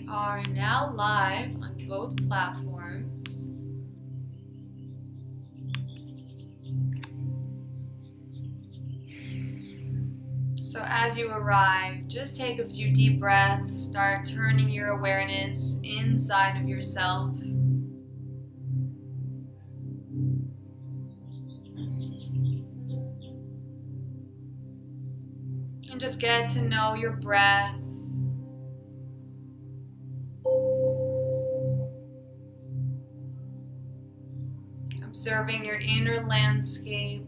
are now live on both platforms. So as you arrive, just take a few deep breaths, start turning your awareness inside of yourself. And just get to know your breath. Observing your inner landscape.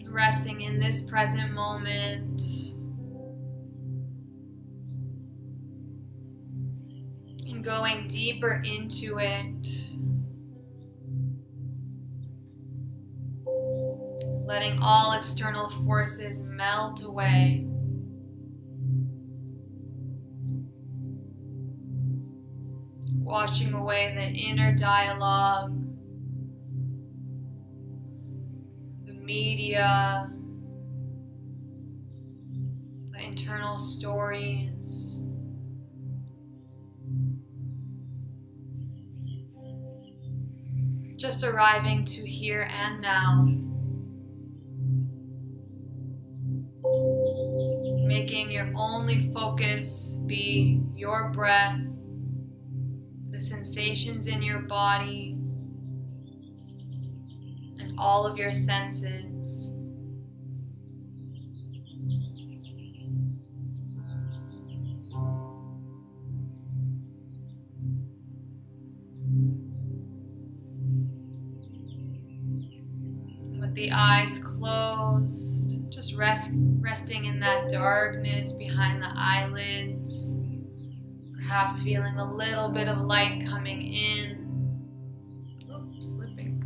Resting in this present moment. And going deeper into it. Letting all external forces melt away. Washing away the inner dialogue, the media, the internal stories. Just arriving to here and now. Making your only focus be your breath, the sensations in your body, and all of your senses. With the eyes closed, just resting in that darkness behind the eyelids. Perhaps feeling a little bit of light coming in. Oops, slipping.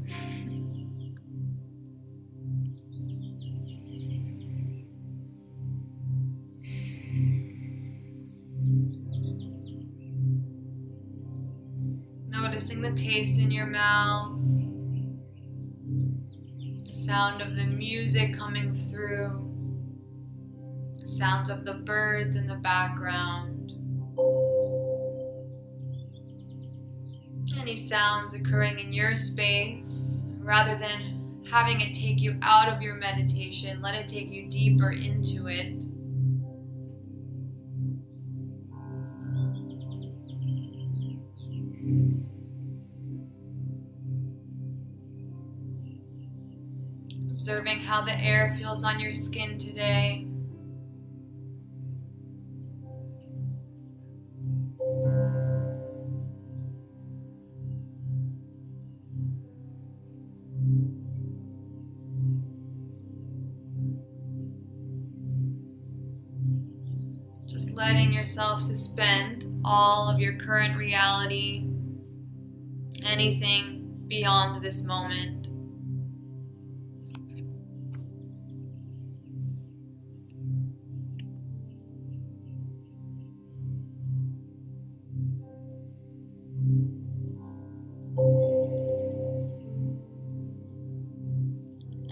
Noticing the taste in your mouth. The sound of the music coming through. The sounds of the birds in the background. Any sounds occurring in your space, rather than having it take you out of your meditation, let it take you deeper into it. Observing how the air feels on your skin today. Just letting yourself suspend all of your current reality, anything beyond this moment.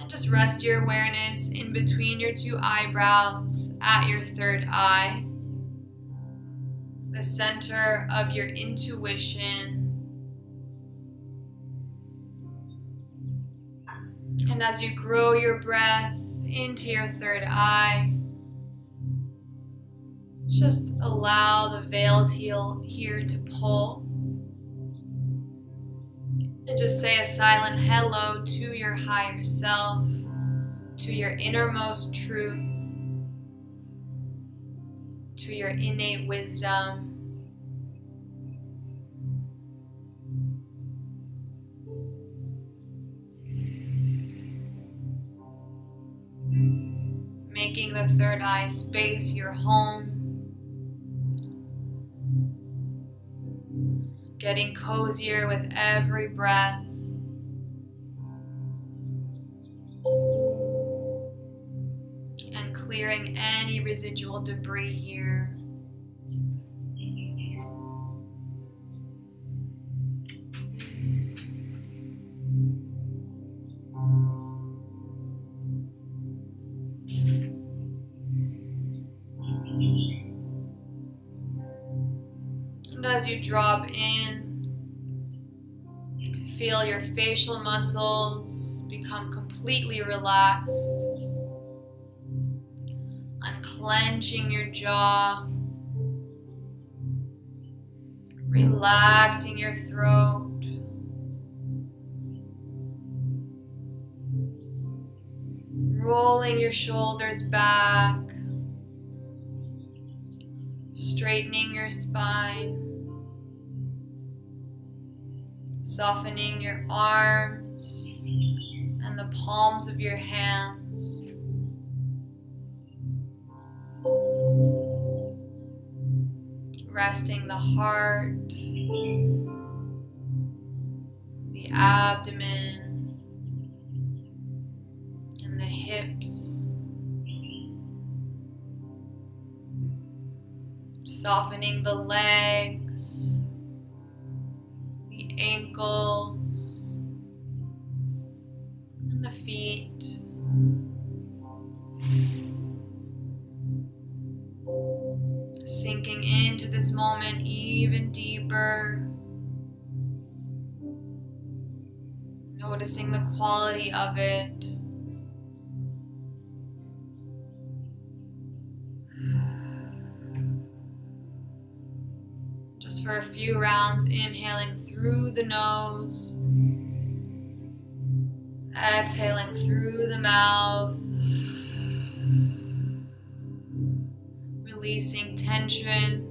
Just rest your awareness in between your two eyebrows at your third eye, the center of your intuition. And as you grow your breath into your third eye, just allow the veils here to pull. And just say a silent hello to your higher self, to your innermost truth, to your innate wisdom. Making the third eye space your home. Getting cozier with every breath. And clearing any residual debris here. And as you drop in, feel your facial muscles become completely relaxed, unclenching your jaw, relaxing your throat, rolling your shoulders back, straightening your spine, softening your arms and the palms of your hands. Resting the heart, the abdomen, and the hips. Softening the legs, the ankles, and the feet. Sinking into this moment even deeper. Noticing the quality of it. Just for a few rounds, inhaling through the nose, exhaling through the mouth, releasing tension,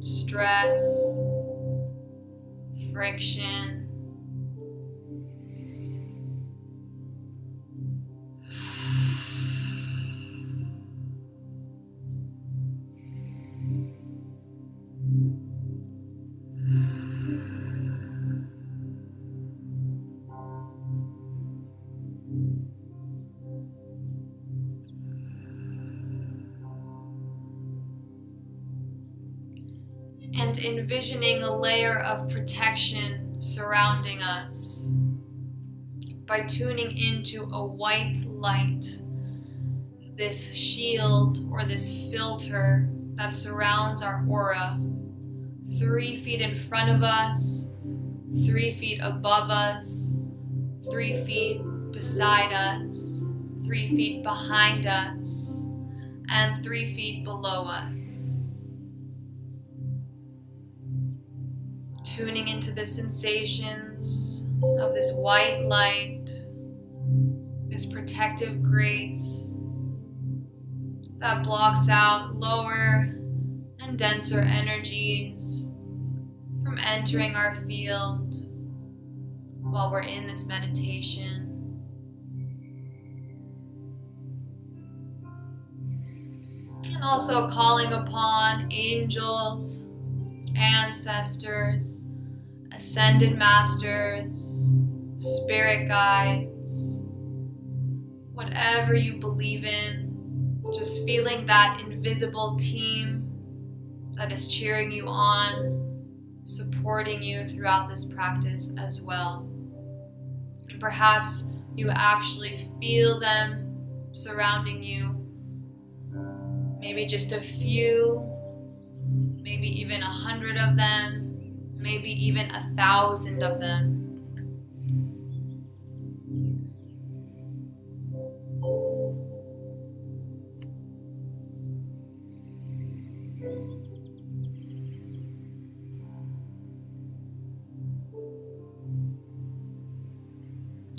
stress, friction. And envisioning a layer of protection surrounding us by tuning into a white light, this shield or this filter that surrounds our aura, 3 feet in front of us, 3 feet above us, 3 feet beside us, 3 feet behind us, and 3 feet below us. Tuning into the sensations of this white light, this protective grace that blocks out lower and denser energies from entering our field while we're in this meditation. And also calling upon angels, ancestors, ascended masters, spirit guides, whatever you believe in, just feeling that invisible team that is cheering you on, supporting you throughout this practice as well. And perhaps you actually feel them surrounding you, maybe just a few, maybe even 100 of them, maybe even 1,000 of them.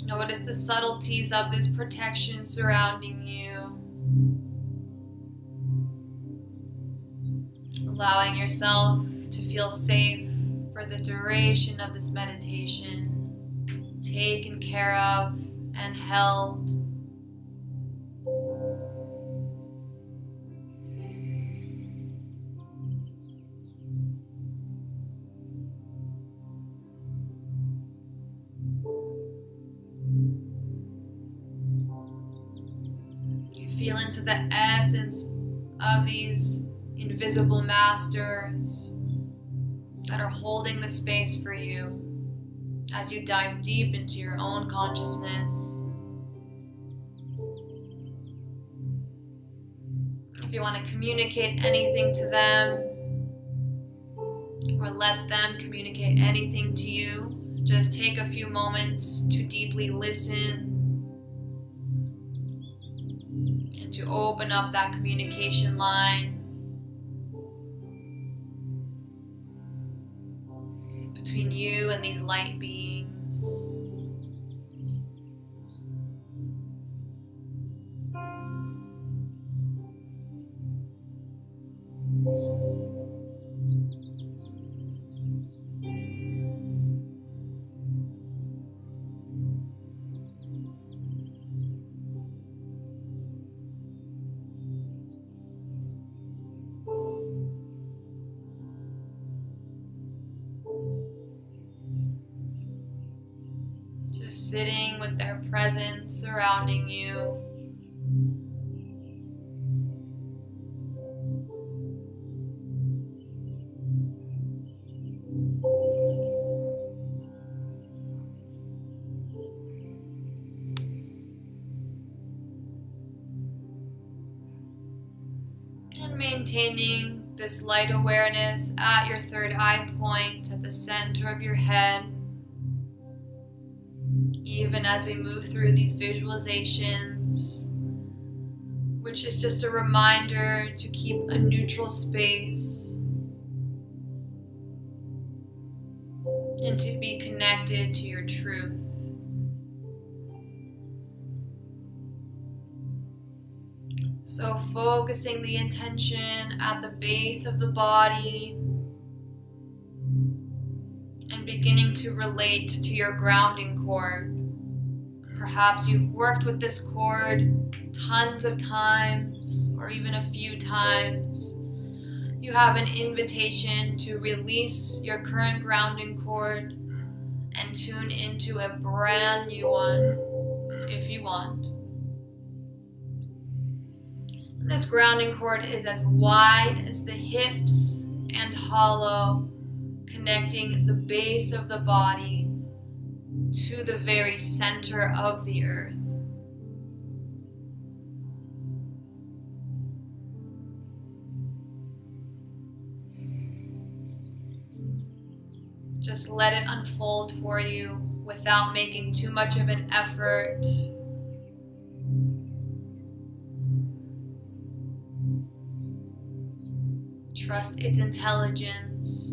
Notice the subtleties of this protection surrounding you. Allowing yourself to feel safe for the duration of this meditation, taken care of and held. You feel into the essence of these invisible masters that are holding the space for you as you dive deep into your own consciousness. If you want to communicate anything to them, or let them communicate anything to you. Just take a few moments to deeply listen and to open up that communication line between you and these light beings. Just sitting with their presence surrounding you. And maintaining this light awareness at your third eye point at the center of your head. Even as we move through these visualizations, which is just a reminder to keep a neutral space and to be connected to your truth. So focusing the intention at the base of the body and beginning to relate to your grounding cord. Perhaps you've worked with this cord tons of times or even a few times. You have an invitation to release your current grounding cord and tune into a brand new one if you want. This grounding cord is as wide as the hips and hollow, connecting the base of the body to the very center of the earth. Just let it unfold for you without making too much of an effort. Trust its intelligence.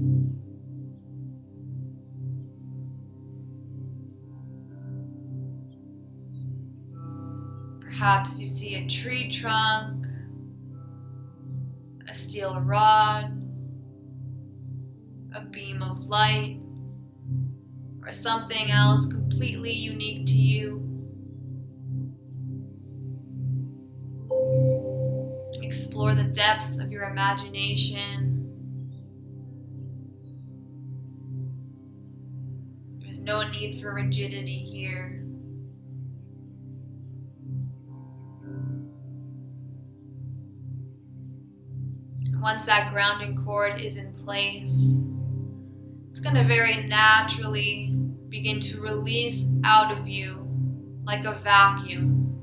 Perhaps you see a tree trunk, a steel rod, a beam of light, or something else completely unique to you. Explore the depths of your imagination. There's no need for rigidity here. Once that grounding cord is in place, it's going to very naturally begin to release out of you like a vacuum.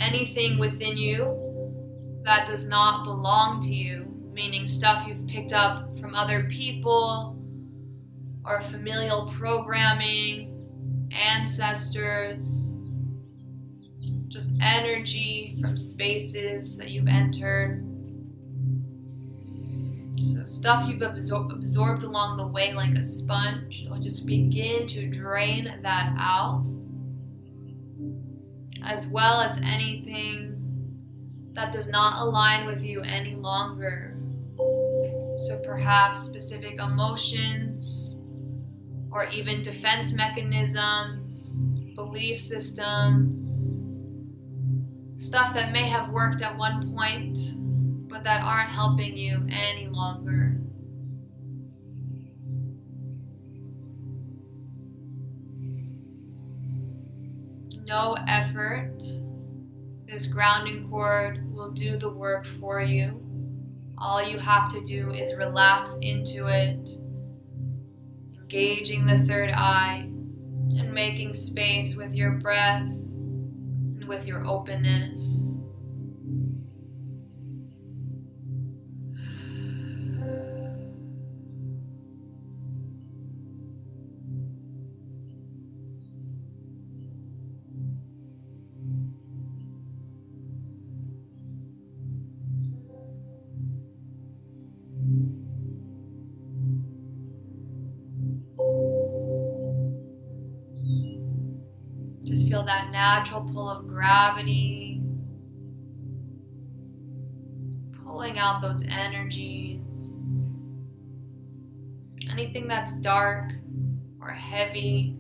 Anything within you that does not belong to you, meaning stuff you've picked up from other people or familial programming, ancestors, just energy from spaces that you've entered. So stuff you've absorbed along the way like a sponge, you'll just begin to drain that out, as well as anything that does not align with you any longer. So perhaps specific emotions or even defense mechanisms, belief systems, stuff that may have worked at one point but that aren't helping you any longer. No effort. This grounding cord will do the work for you. All you have to do is relax into it, engaging the third eye and making space with your breath and with your openness. feel that natural pull of gravity, pulling out those energies. Anything that's dark or heavy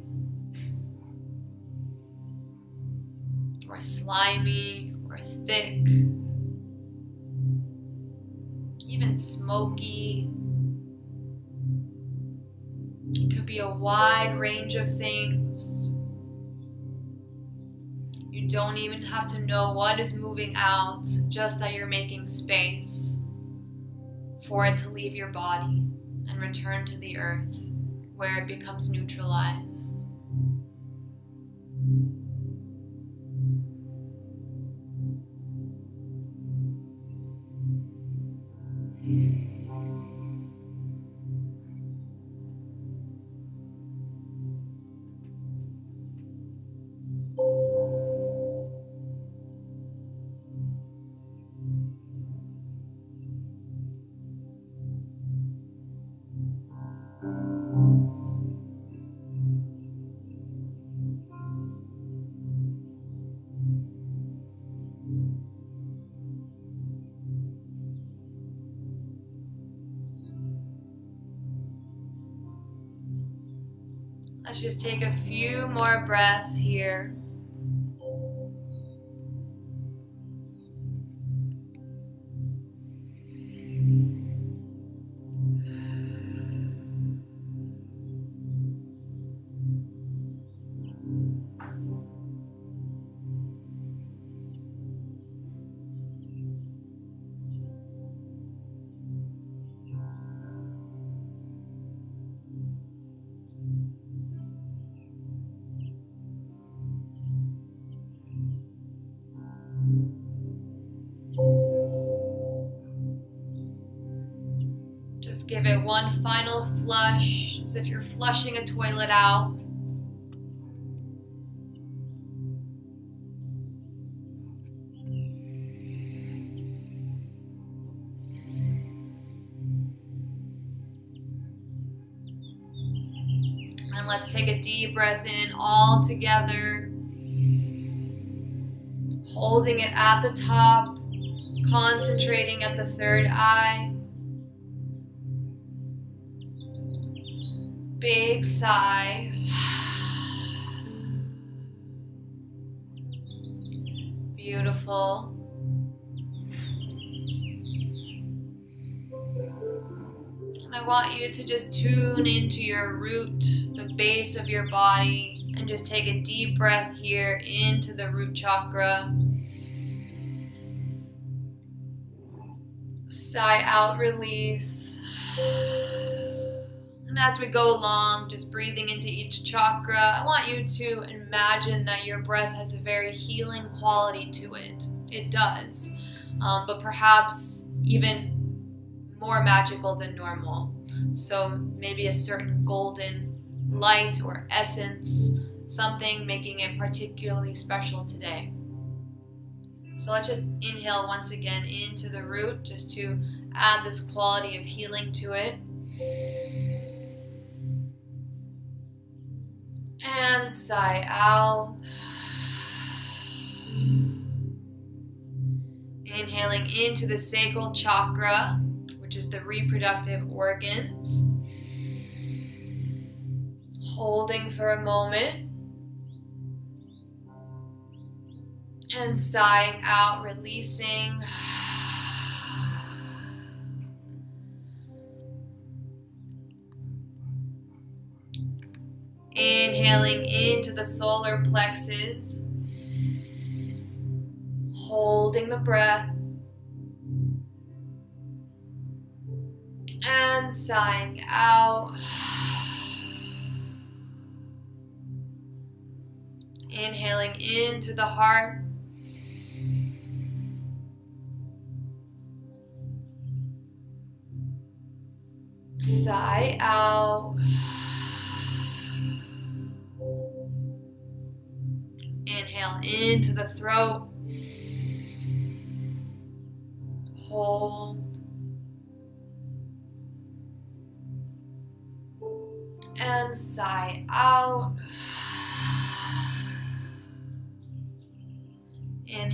or slimy or thick, even smoky. It could be a wide range of things. You don't even have to know what is moving out, just that you're making space for it to leave your body and return to the earth, where it becomes neutralized. Let's just take a few more breaths here. Just give it one final flush, as if you're flushing a toilet out. And let's take a deep breath in all together, holding it at the top, concentrating at the third eye. Big sigh. Beautiful. And I want you to just tune into your root, the base of your body, and just take a deep breath here into the root chakra. Sigh out, release. And as we go along, just breathing into each chakra, I want you to imagine that your breath has a very healing quality to it. It does, but perhaps even more magical than normal. So maybe a certain golden light or essence, something making it particularly special today. So let's just inhale once again into the root, just to add this quality of healing to it. And sigh out. Inhaling into the sacral chakra, which is the reproductive organs. Holding for a moment. And sighing out, releasing. Inhaling into the solar plexus, holding the breath, and sighing out. Inhaling into the heart, sigh out. Inhale into the throat, hold, and sigh out.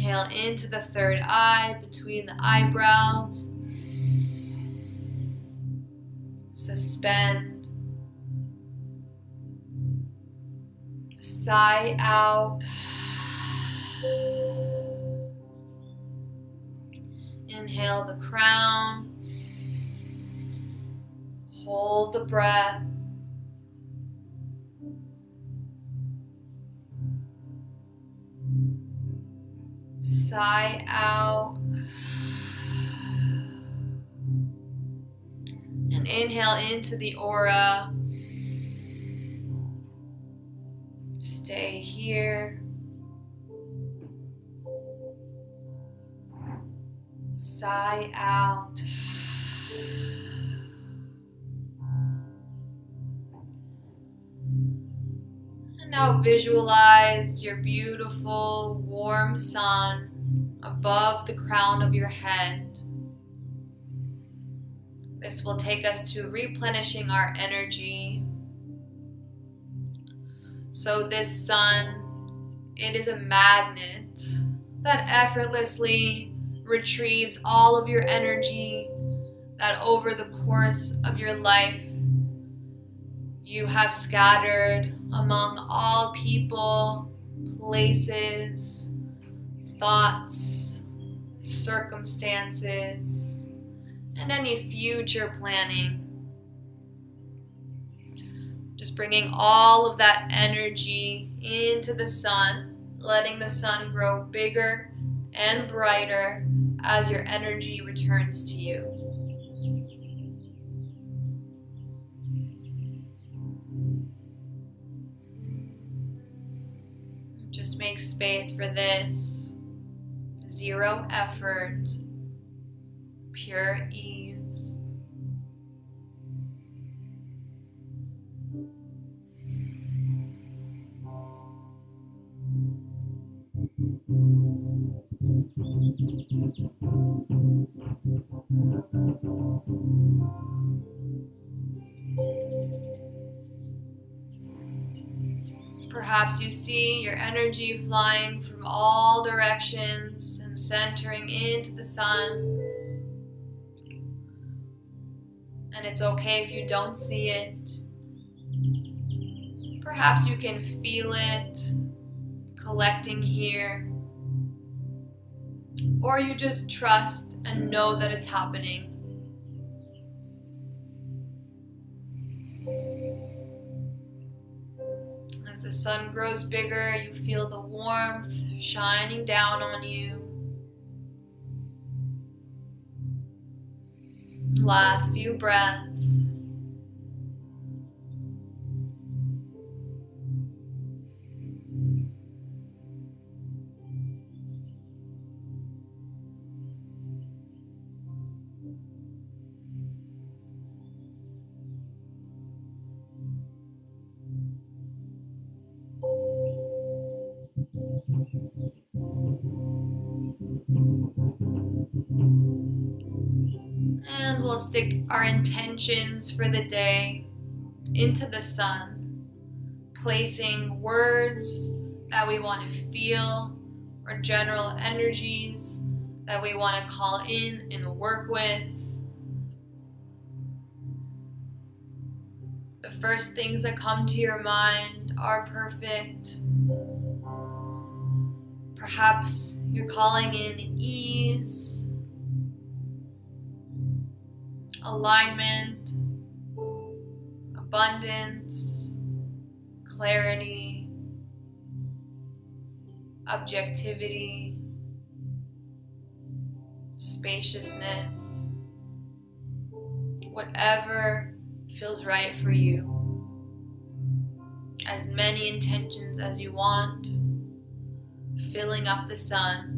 Inhale into the third eye, between the eyebrows. Suspend. Sigh out. Inhale the crown. Hold the breath. Sigh out. And inhale into the aura. Stay here. Sigh out. And now visualize your beautiful, warm sun above the crown of your head. This will take us to replenishing our energy. So this sun, it is a magnet that effortlessly retrieves all of your energy that over the course of your life you have scattered among all people, places, thoughts, circumstances, and any future planning. Just bringing all of that energy into the sun, letting the sun grow bigger and brighter as your energy returns to you. Just make space for this. Zero effort, pure ease. Perhaps you see your energy flying from all directions and centering into the sun. And it's okay if you don't see it. Perhaps you can feel it collecting here. Or you just trust and know that it's happening. As the sun grows bigger, you feel the warmth shining down on you. Last few breaths. And we'll stick our intentions for the day into the sun, placing words that we want to feel or general energies that we want to call in and work with. The first things that come to your mind are perfect. Perhaps you're calling in ease, alignment, abundance, clarity, objectivity, spaciousness, whatever feels right for you. As many intentions as you want, filling up the sun.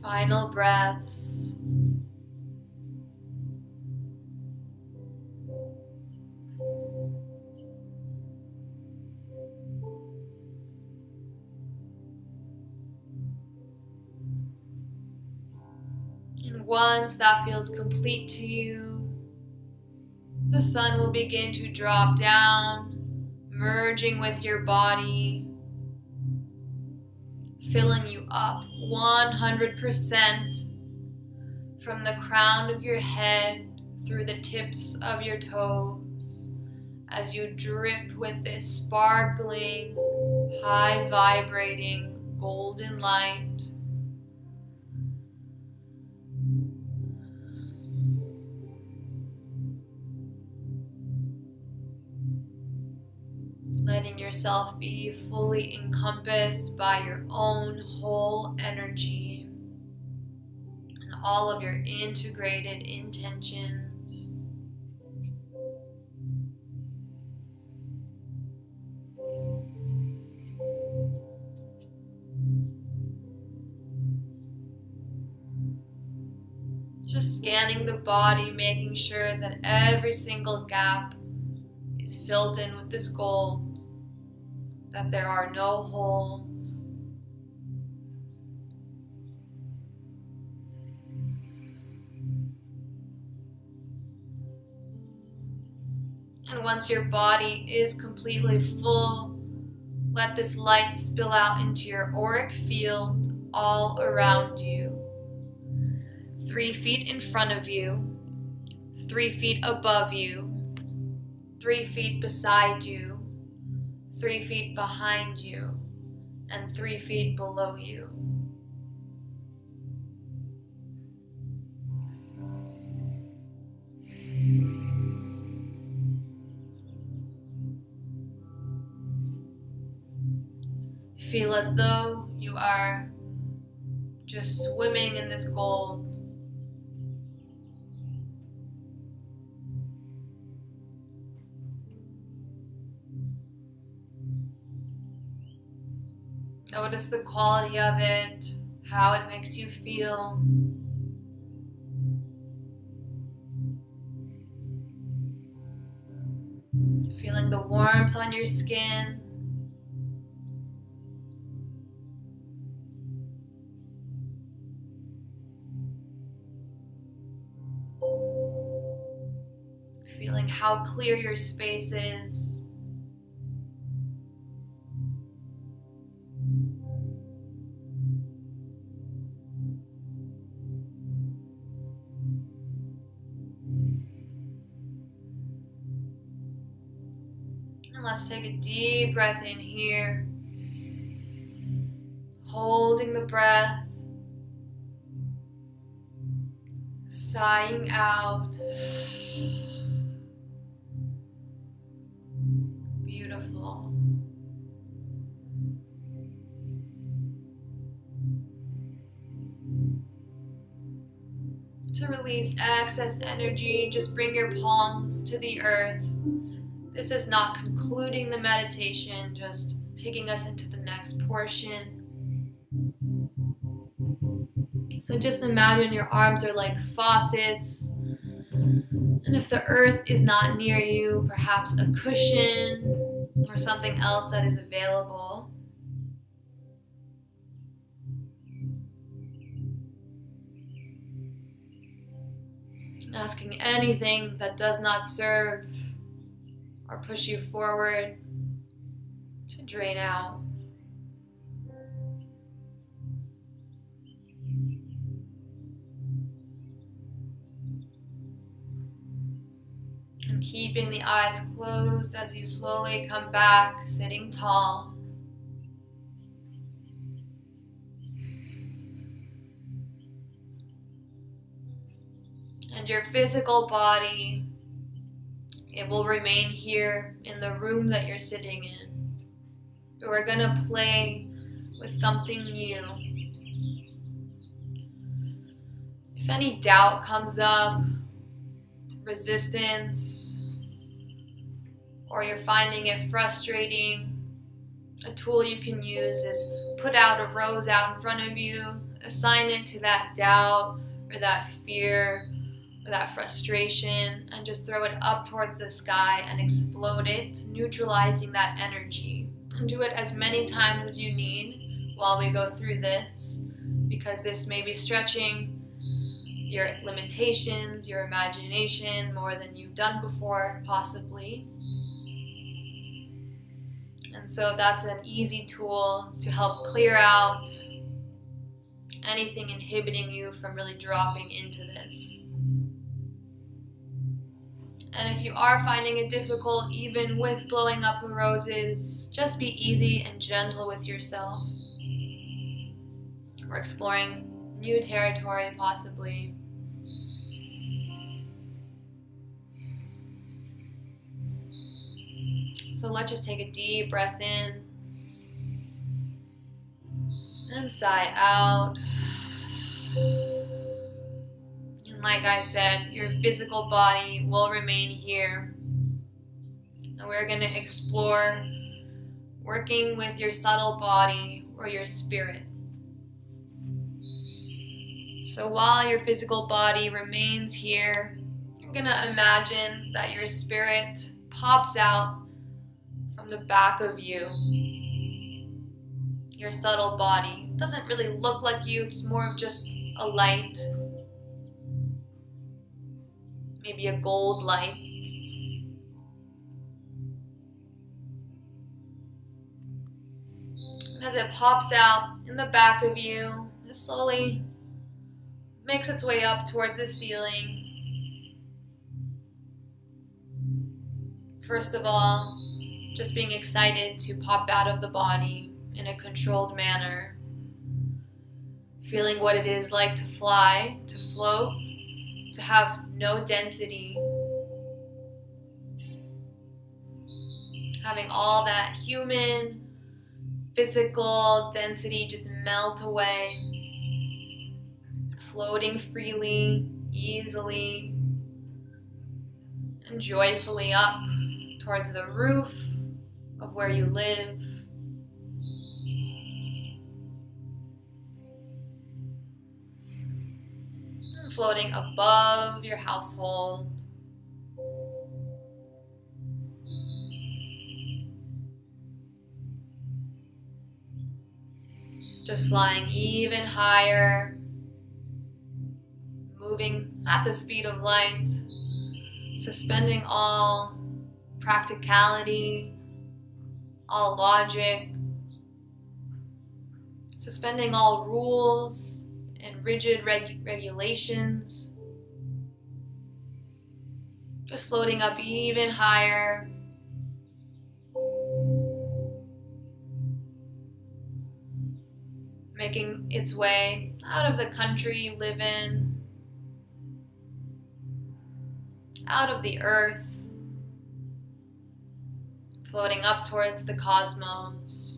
Final breaths. once that feels complete to you, the sun will begin to drop down, merging with your body, filling you up 100% from the crown of your head through the tips of your toes as you drip with this sparkling, high vibrating golden light. Letting yourself be fully encompassed by your own whole energy and all of your integrated intentions. Just scanning the body, making sure that every single gap is filled in with this gold, that there are no holes. And once your body is completely full, let this light spill out into your auric field all around you. 3 feet in front of you, 3 feet above you, 3 feet beside you, 3 feet behind you, and 3 feet below you. Feel as though you are just swimming in this gold. Notice the quality of it, how it makes you feel. Feeling the warmth on your skin. Feeling how clear your space is. And let's take a deep breath in here. Holding the breath. Sighing out. Beautiful. To release excess energy, just bring your palms to the earth. This is not concluding the meditation, just taking us into the next portion. So just imagine your arms are like faucets. And if the earth is not near you, perhaps a cushion or something else that is available. Asking anything that does not serve or push you forward to drain out. And keeping the eyes closed as you slowly come back, sitting tall. And your physical body, it will remain here in the room that you're sitting in. But we're going to play with something new. If any doubt comes up, resistance, or you're finding it frustrating, a tool you can use is put out a rose out in front of you, assign it to that doubt or that fear or that frustration, and just throw it up towards the sky and explode it, neutralizing that energy. And do it as many times as you need while we go through this, because this may be stretching your limitations, your imagination more than you've done before, possibly. And so that's an easy tool to help clear out anything inhibiting you from really dropping into this. And if you are finding it difficult, even with blowing up the roses, just be easy and gentle with yourself. We're exploring new territory, possibly. So let's just take a deep breath in and sigh out. And like I said, your physical body will remain here. And we're going to explore working with your subtle body or your spirit. So while your physical body remains here, you're going to imagine that your spirit pops out from the back of you. Your subtle body doesn't really look like you, it's more of just a light, maybe a gold light. And as it pops out in the back of you, it slowly makes its way up towards the ceiling. First of all, just being excited to pop out of the body in a controlled manner. Feeling what it is like to fly, to float, to have no density. Having all that human, physical density just melt away. Floating freely, easily, and joyfully up towards the roof of where you live. And floating above your household. Just flying even higher, moving at the speed of light, suspending all practicality, all logic, suspending all rules and rigid regulations, just floating up even higher, making its way out of the country you live in, out of the earth, floating up towards the cosmos.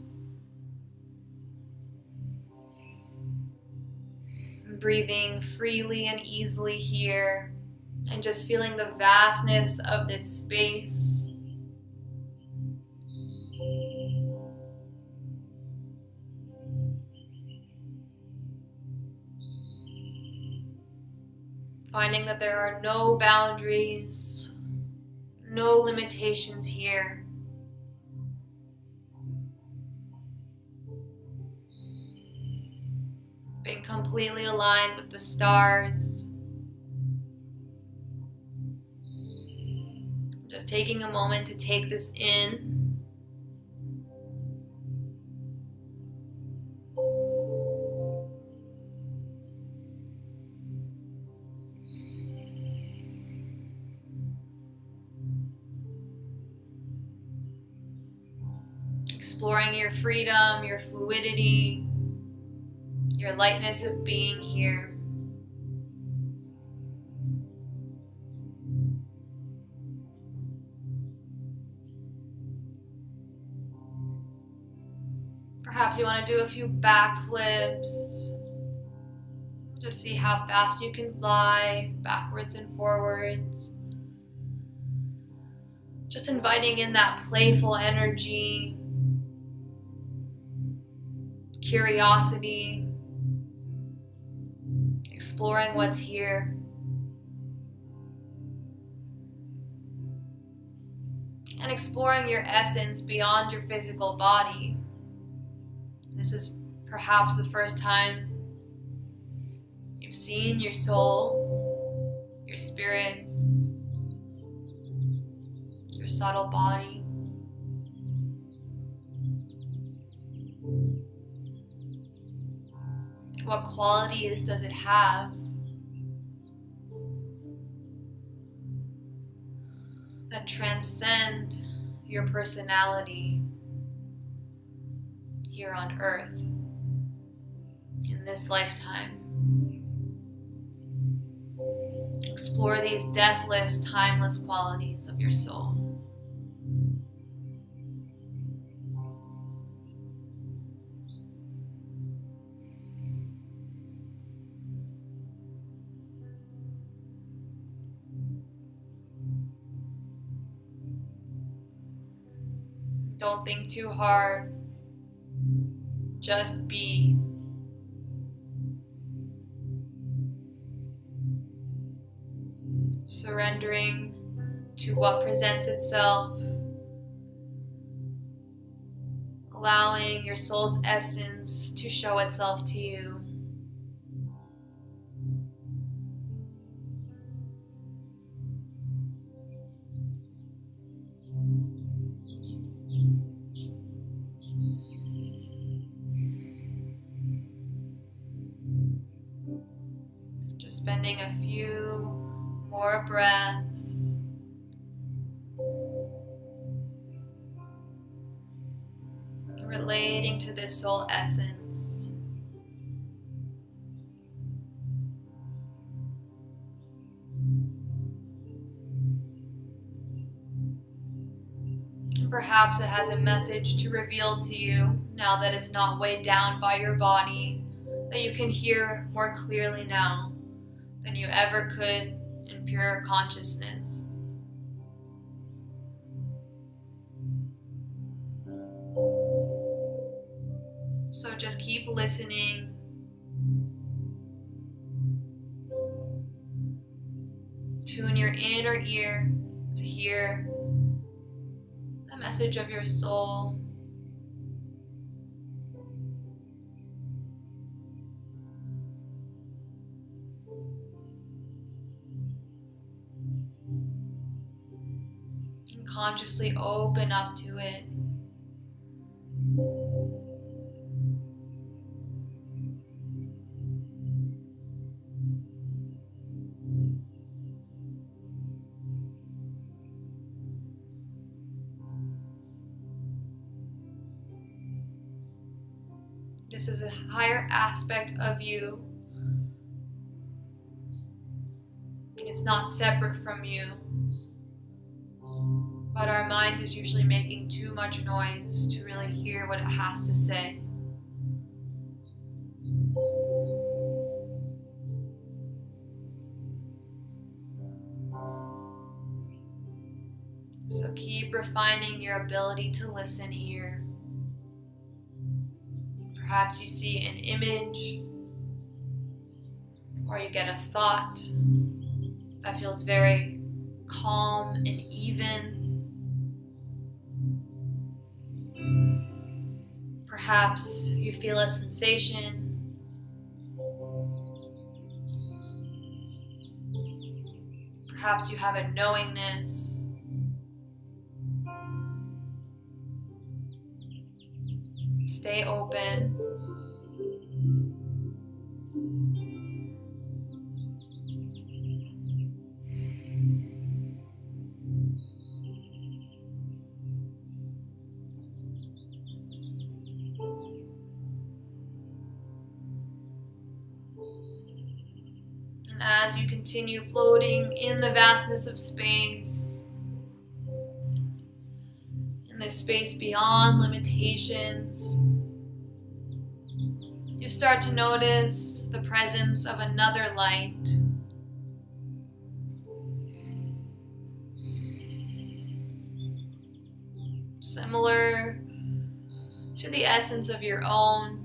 Breathing freely and easily here, and just feeling the vastness of this space. Finding that there are no boundaries, no limitations here. Being completely aligned with the stars. Just taking a moment to take this in. Exploring your freedom, your fluidity, your lightness of being here. Perhaps you want to do a few backflips. Just see how fast you can fly, backwards and forwards. Just inviting in that playful energy, curiosity, exploring what's here. And exploring your essence beyond your physical body. This is perhaps the first time you You've seen your soul, your spirit, your subtle body. What qualities does it have that transcend your personality here on earth in this lifetime? Explore these deathless, timeless qualities of your soul. Don't think too hard. Just be. Surrendering to what presents itself. Allowing your soul's essence to show itself to you. Just spending a few more breaths. Relating to this soul essence. Perhaps it has a message to reveal to you now that it's not weighed down by your body, that you can hear more clearly now than you ever could in pure consciousness. So just keep listening. Tune your inner ear to hear the message of your soul. And consciously open up to it. This is a higher aspect of you, and it's not separate from you. But our mind is usually making too much noise to really hear what it has to say. So keep refining your ability to listen here. Perhaps you see an image, or you get a thought that feels very calm and even. Perhaps you feel a sensation. Perhaps you have a knowingness. Stay open. And as you continue floating in the vastness of space, in this space beyond limitations, you start to notice the presence of another light. Similar to the essence of your own,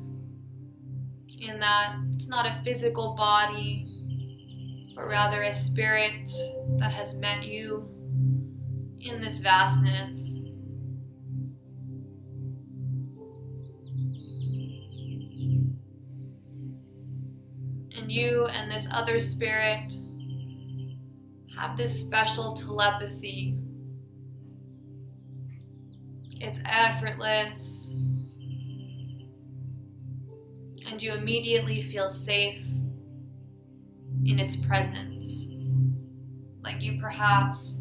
in that it's not a physical body, but rather a spirit that has met you in this vastness. And you and this other spirit have this special telepathy. It's effortless, and you immediately feel safe in its presence. Like you perhaps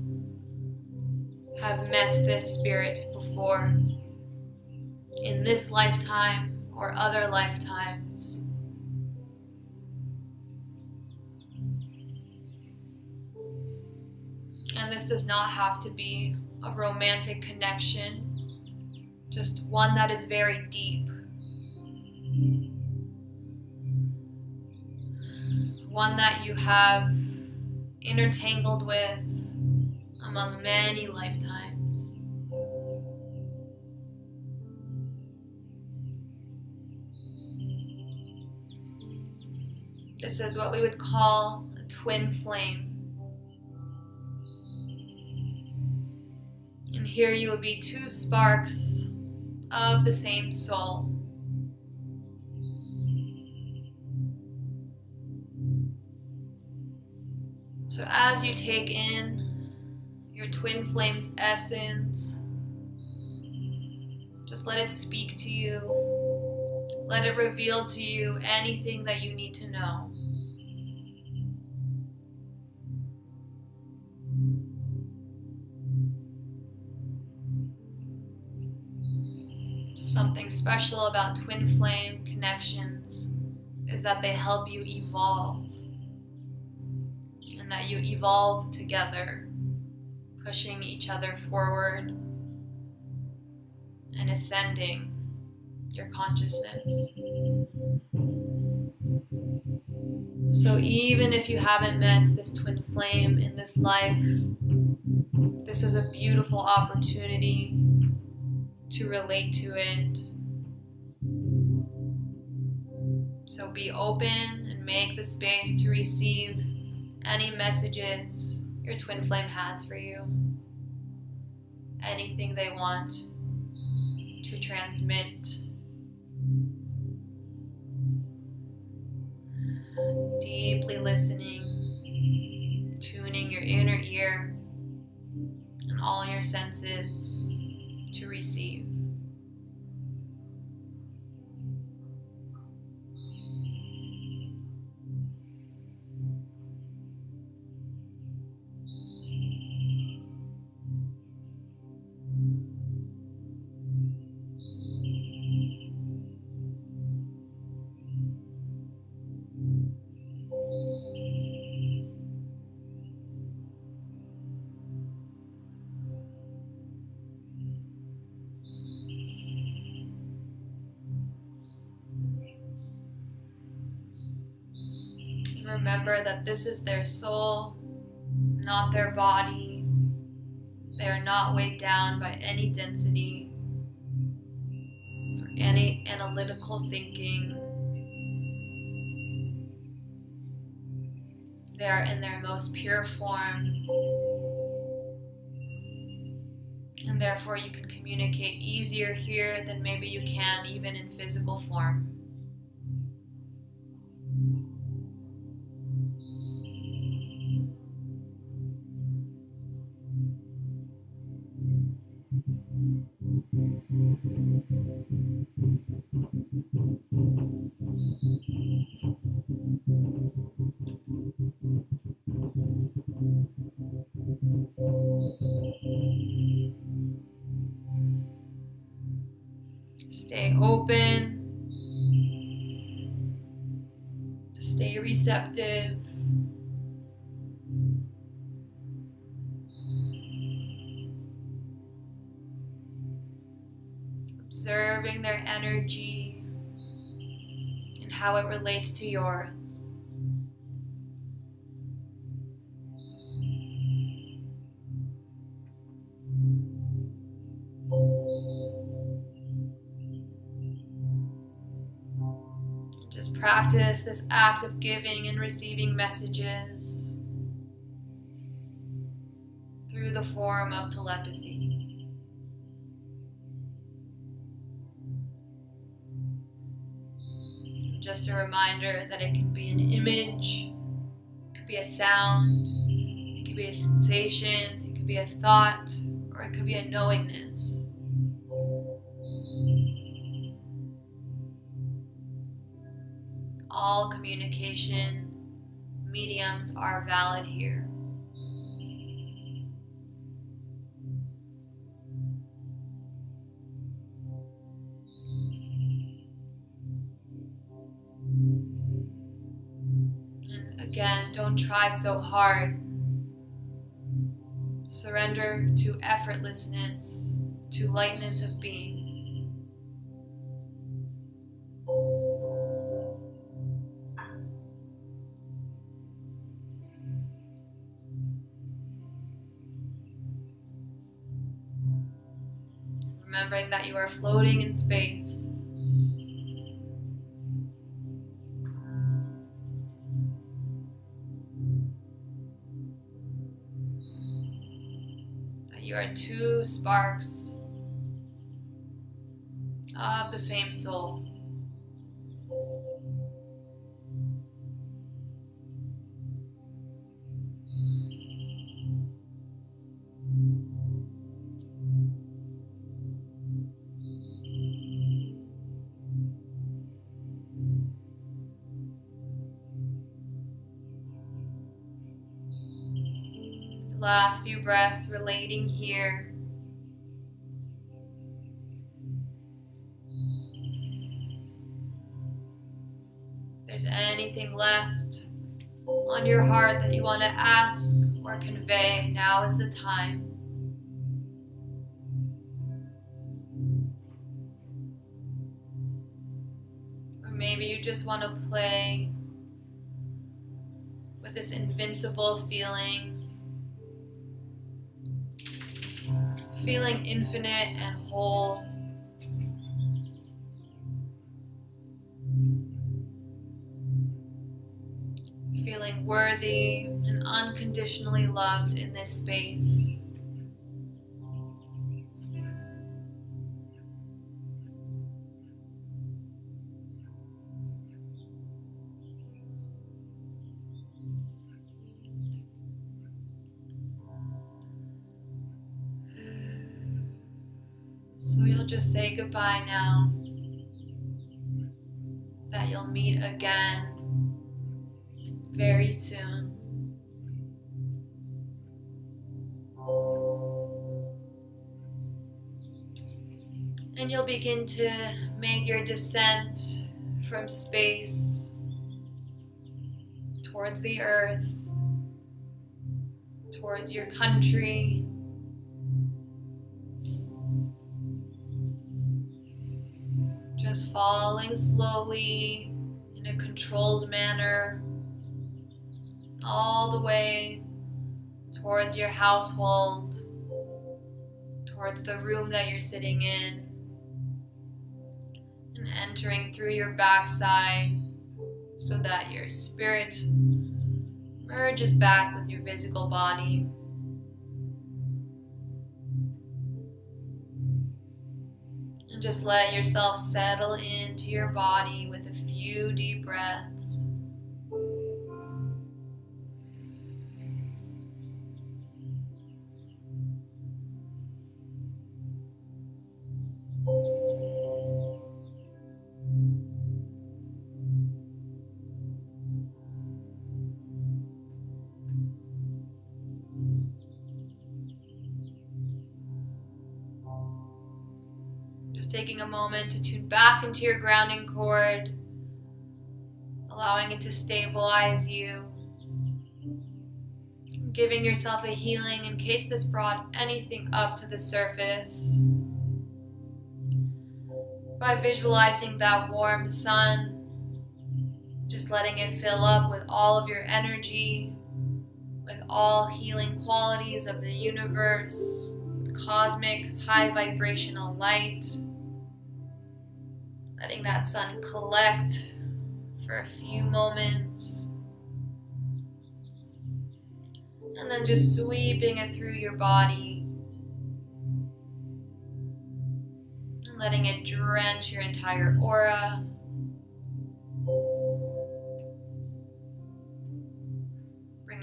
have met this spirit before in this lifetime or other lifetimes. And this does not have to be a romantic connection, just one that is very deep. One that you have intertangled with among many lifetimes. This is what we would call a twin flame. And here you will be two sparks of the same soul. So as you take in your twin flame's essence, just let it speak to you. Let it reveal to you anything that you need to know. Something special about twin flame connections is that they help you evolve, and that you evolve together, pushing each other forward and ascending your consciousness. So even if you haven't met this twin flame in this life, this is a beautiful opportunity to relate to it. So be open and make the space to receive any messages your twin flame has for you. Anything they want to transmit. Deeply listening, tuning your inner ear and all your senses to receive. Remember that this is their soul, not their body. They are not weighed down by any density or any analytical thinking. They are in their most pure form, and therefore you can communicate easier here than maybe you can even in physical form. Stay open, stay receptive. Observing their energy and how it relates to yours. Just practice this act of giving and receiving messages through the form of telepathy. just a reminder that it can be an image, it could be a sound, it could be a sensation, it could be a thought, or it could be a knowingness. All communication mediums are valid here. And again, don't try so hard. Surrender to effortlessness, to lightness of being. Remembering that you are floating in space. That you are two sparks of the same soul. Last few breaths relating here. If there's anything left on your heart that you want to ask or convey, now is the time. Or maybe you just want to play with this invincible feeling. Feeling infinite and whole. Feeling worthy and unconditionally loved in this space. So you'll just say goodbye now, that you'll meet again very soon. And you'll begin to make your descent from space towards the earth, towards your country, just falling slowly in a controlled manner all the way towards your household, towards the room that you're sitting in, and entering through your backside so that your spirit merges back with your physical body. And just let yourself settle into your body with a few deep breaths. Taking a moment to tune back into your grounding cord, allowing it to stabilize you, giving yourself a healing in case this brought anything up to the surface by visualizing that warm sun, just letting it fill up with all of your energy, with all healing qualities of the universe, with cosmic high vibrational light. Letting that sun collect for a few moments. And then just sweeping it through your body. And letting it drench your entire aura.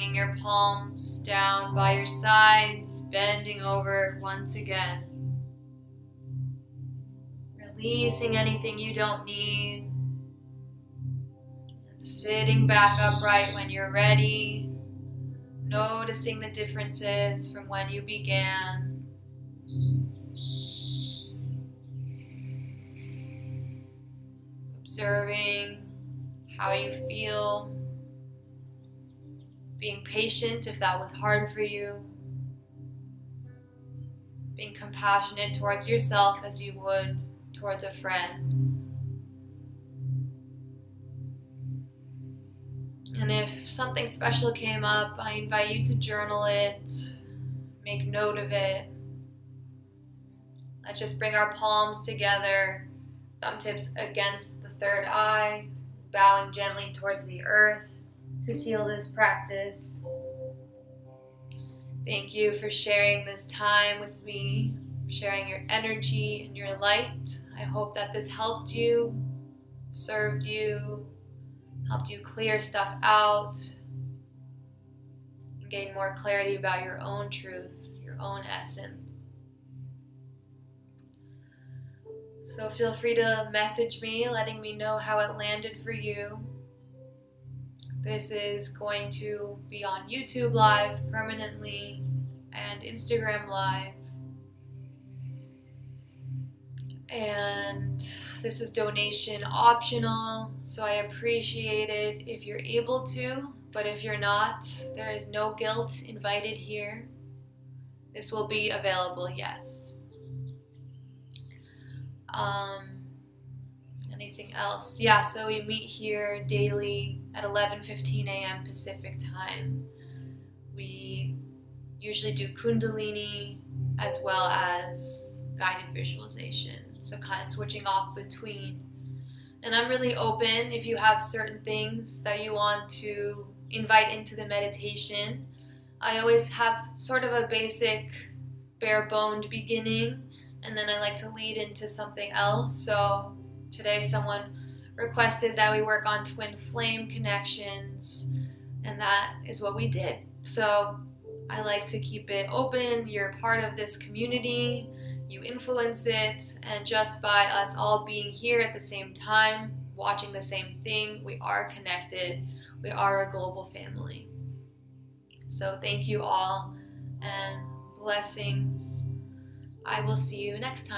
Bringing your palms down by your sides, bending over once again. Releasing anything you don't need. Sitting back upright when you're ready. Noticing the differences from when you began. Observing how you feel. Being patient if that was hard for you. Being compassionate towards yourself as you would towards a friend. And if something special came up, I invite you to journal it, make note of it. Let's just bring our palms together, thumb tips against the third eye, bowing gently towards the earth to seal this practice. Thank you for sharing this time with me, sharing your energy and your light. I hope that this helped you, served you, helped you clear stuff out, and gain more clarity about your own truth, your own essence. So feel free to message me, letting me know how it landed for you. This is going to be on YouTube Live permanently and Instagram Live. And this is donation optional, so I appreciate it if you're able to, but if you're not, there is no guilt invited here. This will be available, yes. Anything else? Yeah, so we meet here daily at 11:15 a.m. Pacific time. We usually do Kundalini as well as guided visualization, so kind of switching off between. And I'm really open if you have certain things that you want to invite into the meditation. I always have sort of a basic bare-boned beginning, and then I like to lead into something else. So today someone requested that we work on twin flame connections, and that is what we did. So I like to keep it open. You're part of this community, you influence it, and just by us all being here at the same time, watching the same thing, we are connected. We are a global family. So thank you all, and blessings. I will see you next time.